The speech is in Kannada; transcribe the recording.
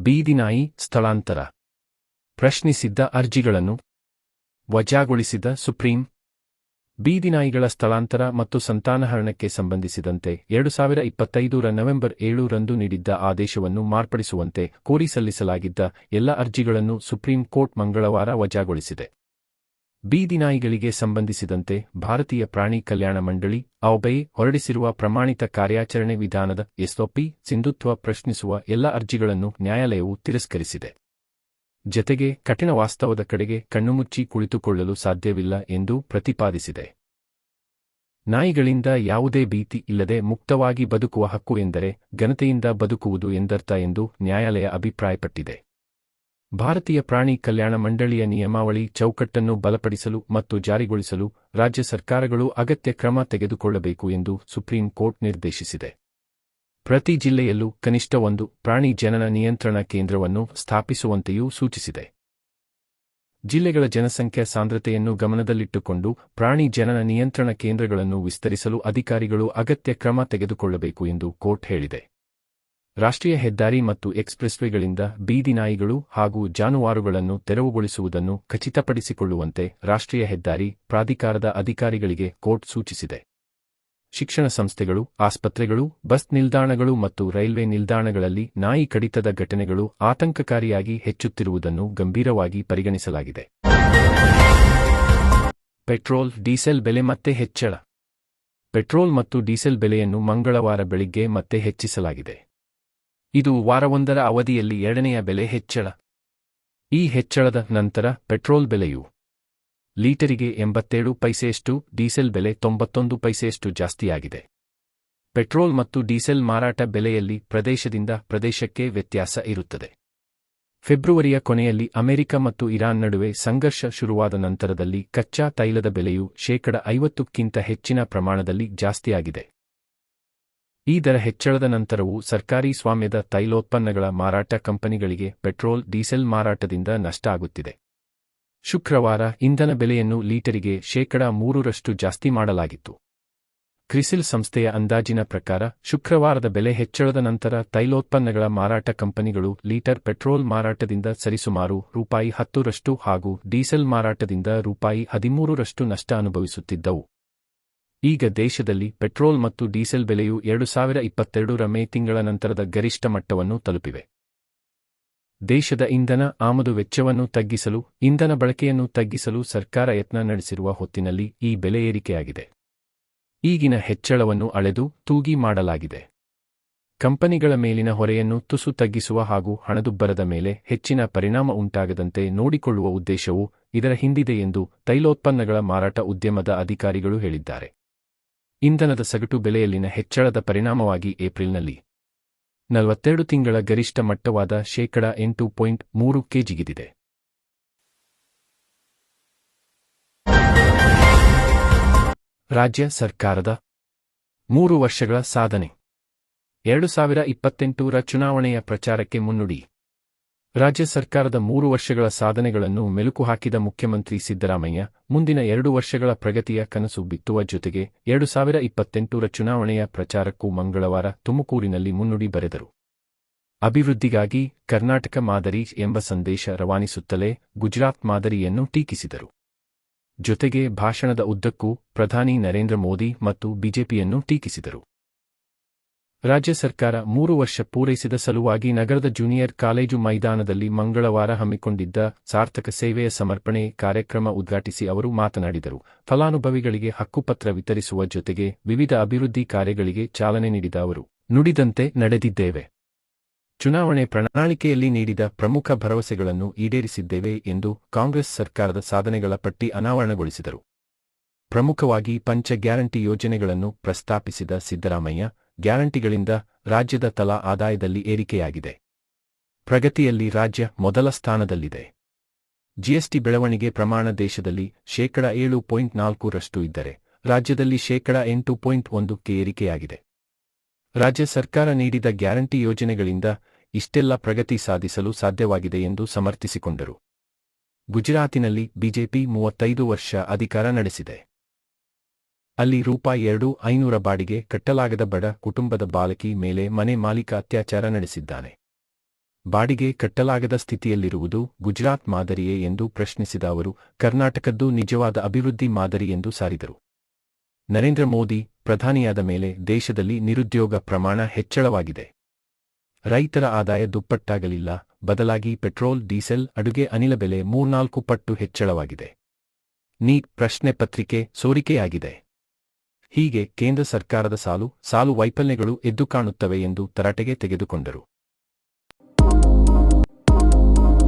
ಬೀದಿನಾಯಿ ಸ್ಥಳಾಂತರ ಪ್ರಶ್ನಿಸಿದ್ದ ಅರ್ಜಿಗಳನ್ನು ವಜಾಗೊಳಿಸಿದ ಸುಪ್ರೀಂ. ಬೀದಿನಾಯಿಗಳ ಸ್ಥಳಾಂತರ ಮತ್ತು ಸಂತಾನಹರಣಕ್ಕೆ ಸಂಬಂಧಿಸಿದಂತೆ 2025ರ ನವೆಂಬರ್ 7ರಂದು ನೀಡಿದ್ದ ಆದೇಶವನ್ನು ಮಾರ್ಪಡಿಸುವಂತೆ ಕೋರಿ ಸಲ್ಲಿಸಲಾಗಿದ್ದ ಎಲ್ಲ ಅರ್ಜಿಗಳನ್ನು ಸುಪ್ರೀಂ ಕೋರ್ಟ್ ಮಂಗಳವಾರ ವಜಾಗೊಳಿಸಿದೆ. ಬೀದಿನಾಯಿಗಳಿಗೆ ಸಂಬಂಧಿಸಿದಂತೆ ಭಾರತೀಯ ಪ್ರಾಣಿ ಕಲ್ಯಾಣ ಮಂಡಳಿ (AOBE) ಹೊರಡಿಸಿರುವ ಪ್ರಮಾಣಿತ ಕಾರ್ಯಾಚರಣೆ ವಿಧಾನದ SOP ಸಿಂಧುತ್ವ ಪ್ರಶ್ನಿಸುವ ಎಲ್ಲ ಅರ್ಜಿಗಳನ್ನು ನ್ಯಾಯಾಲಯವು ತಿರಸ್ಕರಿಸಿದೆ. ಜತೆಗೆ ಕಠಿಣ ವಾಸ್ತವದ ಕಡೆಗೆ ಕಣ್ಣುಮುಚ್ಚಿ ಕುಳಿತುಕೊಳ್ಳಲು ಸಾಧ್ಯವಿಲ್ಲ ಎಂದು ಪ್ರತಿಪಾದಿಸಿದೆ. ನಾಯಿಗಳಿಂದ ಯಾವುದೇ ಭೀತಿ ಇಲ್ಲದೆ ಮುಕ್ತವಾಗಿ ಬದುಕುವ ಹಕ್ಕು ಎಂದರೆ ಘನತೆಯಿಂದ ಬದುಕುವುದು ಎಂದರ್ಥ ಎಂದು ನ್ಯಾಯಾಲಯ ಅಭಿಪ್ರಾಯಪಟ್ಟಿದೆ. ಭಾರತೀಯ ಪ್ರಾಣಿ ಕಲ್ಯಾಣ ಮಂಡಳಿಯ ನಿಯಮಾವಳಿ ಚೌಕಟ್ಟನ್ನು ಬಲಪಡಿಸಲು ಮತ್ತು ಜಾರಿಗೊಳಿಸಲು ರಾಜ್ಯ ಸರ್ಕಾರಗಳು ಅಗತ್ಯ ಕ್ರಮ ತೆಗೆದುಕೊಳ್ಳಬೇಕು ಎಂದು ಸುಪ್ರೀಂ ಕೋರ್ಟ್ ನಿರ್ದೇಶಿಸಿದೆ. ಪ್ರತಿ ಜಿಲ್ಲೆಯಲ್ಲೂ ಕನಿಷ್ಠ ಒಂದು ಪ್ರಾಣಿ ಜನನ ನಿಯಂತ್ರಣ ಕೇಂದ್ರವನ್ನು ಸ್ಥಾಪಿಸುವಂತೆಯೂ ಸೂಚಿಸಿದೆ. ಜಿಲ್ಲೆಗಳ ಜನಸಂಖ್ಯಾ ಸಾಂದ್ರತೆಯನ್ನು ಗಮನದಲ್ಲಿಟ್ಟುಕೊಂಡು ಪ್ರಾಣಿ ಜನನ ನಿಯಂತ್ರಣ ಕೇಂದ್ರಗಳನ್ನು ವಿಸ್ತರಿಸಲು ಅಧಿಕಾರಿಗಳು ಅಗತ್ಯ ಕ್ರಮ ತೆಗೆದುಕೊಳ್ಳಬೇಕು ಎಂದು ಕೋರ್ಟ್ ಹೇಳಿದೆ. ರಾಷ್ಟ್ರೀಯ ಹೆದ್ದಾರಿ ಮತ್ತು ಎಕ್ಸ್‌ಪ್ರೆಸ್‌ವೇಗಳಿಂದ ಬೀದಿನಾಯಿಗಳು ಹಾಗೂ ಜಾನುವಾರುಗಳನ್ನು ತೆರವುಗೊಳಿಸುವುದನ್ನು ಖಚಿತಪಡಿಸಿಕೊಳ್ಳುವಂತೆ ರಾಷ್ಟ್ರೀಯ ಹೆದ್ದಾರಿ ಪ್ರಾಧಿಕಾರದ ಅಧಿಕಾರಿಗಳಿಗೆ ಕೋರ್ಟ್ ಸೂಚಿಸಿದೆ. ಶಿಕ್ಷಣ ಸಂಸ್ಥೆಗಳು, ಆಸ್ಪತ್ರೆಗಳು, ಬಸ್ ನಿಲ್ದಾಣಗಳು ಮತ್ತು ರೈಲ್ವೆ ನಿಲ್ದಾಣಗಳಲ್ಲಿ ನಾಯಿ ಕಡಿತದ ಘಟನೆಗಳು ಆತಂಕಕಾರಿಯಾಗಿ ಹೆಚ್ಚುತ್ತಿರುವುದನ್ನು ಗಂಭೀರವಾಗಿ ಪರಿಗಣಿಸಲಾಗಿದೆ. ಪೆಟ್ರೋಲ್, ಡೀಸೆಲ್ ಬೆಲೆ ಮತ್ತೆ ಹೆಚ್ಚಳ. ಪೆಟ್ರೋಲ್ ಮತ್ತು ಡೀಸೆಲ್ ಬೆಲೆಯನ್ನು ಮಂಗಳವಾರ ಬೆಳಿಗ್ಗೆ ಮತ್ತೆ ಹೆಚ್ಚಿಸಲಾಗಿದೆ. ಇದು ವಾರವೊಂದರ ಅವಧಿಯಲ್ಲಿ ಎರಡನೆಯ ಬೆಲೆ ಹೆಚ್ಚಳ. ಈ ಹೆಚ್ಚಳದ ನಂತರ ಪೆಟ್ರೋಲ್ ಬೆಲೆಯು ಲೀಟರಿಗೆ 87 ಪೈಸೆಯಷ್ಟು, ಡೀಸೆಲ್ ಬೆಲೆ 91 ಪೈಸೆಯಷ್ಟು ಜಾಸ್ತಿಯಾಗಿದೆ. ಪೆಟ್ರೋಲ್ ಮತ್ತು ಡೀಸೆಲ್ ಮಾರಾಟ ಬೆಲೆಯಲ್ಲಿ ಪ್ರದೇಶದಿಂದ ಪ್ರದೇಶಕ್ಕೆ ವ್ಯತ್ಯಾಸ ಇರುತ್ತದೆ. ಫೆಬ್ರವರಿಯ ಕೊನೆಯಲ್ಲಿ ಅಮೆರಿಕ ಮತ್ತು ಇರಾನ್ ನಡುವೆ ಸಂಘರ್ಷ ಶುರುವಾದ ನಂತರದಲ್ಲಿ ಕಚ್ಚಾ ತೈಲದ ಬೆಲೆಯು 50ಕ್ಕಿಂತ ಹೆಚ್ಚಿನ ಪ್ರಮಾಣದಲ್ಲಿ ಜಾಸ್ತಿಯಾಗಿದೆ. ಈ ದರ ಹೆಚ್ಚಳದ ನಂತರವೂ ಸರ್ಕಾರಿ ಸ್ವಾಮ್ಯದ ತೈಲೋತ್ಪನ್ನಗಳ ಮಾರಾಟ ಕಂಪನಿಗಳಿಗೆ ಪೆಟ್ರೋಲ್, ಡೀಸೆಲ್ ಮಾರಾಟದಿಂದ ನಷ್ಟ ಆಗುತ್ತಿದೆ. ಶುಕ್ರವಾರ ಇಂಧನ ಬೆಲೆಯನ್ನು ಲೀಟರಿಗೆ 3% ಜಾಸ್ತಿ ಮಾಡಲಾಗಿತ್ತು. ಕ್ರಿಸಿಲ್ ಸಂಸ್ಥೆಯ ಅಂದಾಜಿನ ಪ್ರಕಾರ ಶುಕ್ರವಾರದ ಬೆಲೆ ಹೆಚ್ಚಳದ ನಂತರ ತೈಲೋತ್ಪನ್ನಗಳ ಮಾರಾಟ ಕಂಪನಿಗಳು ಲೀಟರ್ ಪೆಟ್ರೋಲ್ ಮಾರಾಟದಿಂದ ಸರಿಸುಮಾರು ₹10 ಹಾಗೂ ಡೀಸೆಲ್ ಮಾರಾಟದಿಂದ ₹13 ನಷ್ಟ ಅನುಭವಿಸುತ್ತಿದ್ದವು. ಈಗ ದೇಶದಲ್ಲಿ ಪೆಟ್ರೋಲ್ ಮತ್ತು ಡೀಸೆಲ್ ಬೆಲೆಯು 2022ರ ಮೇ ತಿಂಗಳ ನಂತರದ ಗರಿಷ್ಠ ಮಟ್ಟವನ್ನು ತಲುಪಿವೆ. ದೇಶದ ಇಂಧನ ಆಮದು ವೆಚ್ಚವನ್ನು ತಗ್ಗಿಸಲು, ಇಂಧನ ಬಳಕೆಯನ್ನು ತಗ್ಗಿಸಲು ಸರ್ಕಾರ ಯತ್ನ ನಡೆಸಿರುವ ಹೊತ್ತಿನಲ್ಲಿ ಈ ಬೆಲೆ ಏರಿಕೆಯಾಗಿದೆ. ಈಗಿನ ಹೆಚ್ಚಳವನ್ನು ಅಳೆದು ತೂಗಿ ಮಾಡಲಾಗಿದೆ. ಕಂಪನಿಗಳ ಮೇಲಿನ ಹೊರೆಯನ್ನು ತುಸು ತಗ್ಗಿಸುವ ಹಾಗೂ ಹಣದುಬ್ಬರದ ಮೇಲೆ ಹೆಚ್ಚಿನ ಪರಿಣಾಮ ಉಂಟಾಗದಂತೆ ನೋಡಿಕೊಳ್ಳುವ ಉದ್ದೇಶವು ಇದರ ಹಿಂದಿದೆ ಎಂದು ತೈಲೋತ್ಪನ್ನಗಳ ಮಾರಾಟ ಉದ್ಯಮದ ಅಧಿಕಾರಿಗಳು ಹೇಳಿದ್ದಾರೆ. ಇಂಧನದ ಸಗಟು ಬೆಲೆಯಲ್ಲಿನ ಹೆಚ್ಚಳದ ಪರಿಣಾಮವಾಗಿ ಏಪ್ರಿಲ್ನಲ್ಲಿ 42 ತಿಂಗಳ ಗರಿಷ್ಠ ಮಟ್ಟವಾದ 8.3ಕ್ಕೆ ಜಿಗಿದಿದೆ. ರಾಜ್ಯ ಸರ್ಕಾರದ 3 ವರ್ಷಗಳ ಸಾಧನೆ. 2028ರ ಚುನಾವಣೆಯ ಪ್ರಚಾರಕ್ಕೆ ಮುನ್ನುಡಿ. ರಾಜ್ಯ ಸರ್ಕಾರದ 3 ವರ್ಷಗಳ ಸಾಧನೆಗಳನ್ನು ಮೆಲುಕು ಹಾಕಿದ ಮುಖ್ಯಮಂತ್ರಿ ಸಿದ್ದರಾಮಯ್ಯ ಮುಂದಿನ 2 ವರ್ಷಗಳ ಪ್ರಗತಿಯ ಕನಸು ಬಿತ್ತುವ ಜೊತೆಗೆ 2028ರ ಚುನಾವಣೆಯ ಪ್ರಚಾರಕ್ಕೂ ಮಂಗಳವಾರ ತುಮಕೂರಿನಲ್ಲಿ ಮುನ್ನುಡಿ ಬರೆದರು. ಅಭಿವೃದ್ಧಿಗಾಗಿ ಕರ್ನಾಟಕ ಮಾದರಿ ಎಂಬ ಸಂದೇಶ ರವಾನಿಸುತ್ತಲೇ ಗುಜರಾತ್ ಮಾದರಿಯನ್ನು ಟೀಕಿಸಿದರು. ಜೊತೆಗೆ ಭಾಷಣದ ಉದ್ದಕ್ಕೂ ಪ್ರಧಾನಿ ನರೇಂದ್ರ ಮೋದಿ ಮತ್ತು ಬಿಜೆಪಿಯನ್ನು ಟೀಕಿಸಿದರು. ರಾಜ್ಯ ಸರ್ಕಾರ 3 ವರ್ಷ ಪೂರೈಸಿದ ಸಲುವಾಗಿ ನಗರದ ಜೂನಿಯರ್ ಕಾಲೇಜು ಮೈದಾನದಲ್ಲಿ ಮಂಗಳವಾರ ಹಮ್ಮಿಕೊಂಡಿದ್ದ ಸಾರ್ಥಕ ಸೇವೆಯ ಸಮರ್ಪಣೆ ಕಾರ್ಯಕ್ರಮ ಉದ್ಘಾಟಿಸಿ ಅವರು ಮಾತನಾಡಿದರು. ಫಲಾನುಭವಿಗಳಿಗೆ ಹಕ್ಕುಪತ್ರ ವಿತರಿಸುವ ಜೊತೆಗೆ ವಿವಿಧ ಅಭಿವೃದ್ಧಿ ಕಾರ್ಯಗಳಿಗೆ ಚಾಲನೆ ನೀಡಿದ ಅವರು, ನುಡಿದಂತೆ ನಡೆದಿದ್ದೇವೆ. ಚುನಾವಣೆ ಪ್ರಣಾಳಿಕೆಯಲ್ಲಿ ನೀಡಿದ ಪ್ರಮುಖ ಭರವಸೆಗಳನ್ನು ಈಡೇರಿಸಿದ್ದೇವೆ ಎಂದು ಕಾಂಗ್ರೆಸ್ ಸರ್ಕಾರದ ಸಾಧನೆಗಳ ಪಟ್ಟಿ ಅನಾವರಣಗೊಳಿಸಿದರು. ಪ್ರಮುಖವಾಗಿ ಪಂಚ ಗ್ಯಾರಂಟಿ ಯೋಜನೆಗಳನ್ನು ಪ್ರಸ್ತಾಪಿಸಿದ ಸಿದ್ದರಾಮಯ್ಯ, ಗ್ಯಾರಂಟಿಗಳಿಂದ ರಾಜ್ಯದ ತಲಾ ಆದಾಯದಲ್ಲಿ ಏರಿಕೆಯಾಗಿದೆ. ಪ್ರಗತಿಯಲ್ಲಿ ರಾಜ್ಯ ಮೊದಲ ಸ್ಥಾನದಲ್ಲಿದೆ. ಜಿಎಸ್ಟಿ ಬೆಳವಣಿಗೆ ಪ್ರಮಾಣ ದೇಶದಲ್ಲಿ 7.4% ಇದ್ದರೆ ರಾಜ್ಯದಲ್ಲಿ 8.1ಕ್ಕೆ ಏರಿಕೆಯಾಗಿದೆ. ರಾಜ್ಯ ಸರ್ಕಾರ ನೀಡಿದ ಗ್ಯಾರಂಟಿ ಯೋಜನೆಗಳಿಂದ ಇಷ್ಟೆಲ್ಲ ಪ್ರಗತಿ ಸಾಧಿಸಲು ಸಾಧ್ಯವಾಗಿದೆ ಎಂದು ಸಮರ್ಥಿಸಿಕೊಂಡರು. ಗುಜರಾತಿನಲ್ಲಿ ಬಿಜೆಪಿ 35 ವರ್ಷ ಅಧಿಕಾರ ನಡೆಸಿದೆ. ಅಲ್ಲಿ ₹2,500 ಬಾಡಿಗೆ ಕಟ್ಟಲಾಗದ ಬಡ ಕುಟುಂಬದ ಬಾಲಕಿ ಮೇಲೆ ಮನೆ ಮಾಲೀಕ ಅತ್ಯಾಚಾರ ನಡೆಸಿದ್ದಾನೆ. ಬಾಡಿಗೆ ಕಟ್ಟಲಾಗದ ಸ್ಥಿತಿಯಲ್ಲಿರುವುದು ಗುಜರಾತ್ ಮಾದರಿಯೇ ಎಂದು ಪ್ರಶ್ನಿಸಿದ ಅವರು ಕರ್ನಾಟಕದ್ದು ನಿಜವಾದ ಅಭಿವೃದ್ಧಿ ಮಾದರಿ ಎಂದು ಸಾರಿದರು. ನರೇಂದ್ರ ಮೋದಿ ಪ್ರಧಾನಿಯಾದ ಮೇಲೆ ದೇಶದಲ್ಲಿ ನಿರುದ್ಯೋಗ ಪ್ರಮಾಣ ಹೆಚ್ಚಳವಾಗಿದೆ. ರೈತರ ಆದಾಯ ದುಪ್ಪಟ್ಟಾಗಲಿಲ್ಲ, ಬದಲಾಗಿ ಪೆಟ್ರೋಲ್, ಡೀಸೆಲ್, ಅಡುಗೆ ಅನಿಲ ಬೆಲೆ 3-4 ಪಟ್ಟು ಹೆಚ್ಚಳವಾಗಿದೆ. ನೀಟ್ ಪ್ರಶ್ನೆ ಪತ್ರಿಕೆ ಸೋರಿಕೆಯಾಗಿದೆ. ಹೀಗೆ ಕೇಂದ್ರ ಸರ್ಕಾರದ ಸಾಲು ವೈಫಲ್ಯಗಳು ಎದ್ದು ಕಾಣುತ್ತವೆ ಎಂದು ತರಾಟೆಗೆ ತೆಗೆದುಕೊಂಡರು.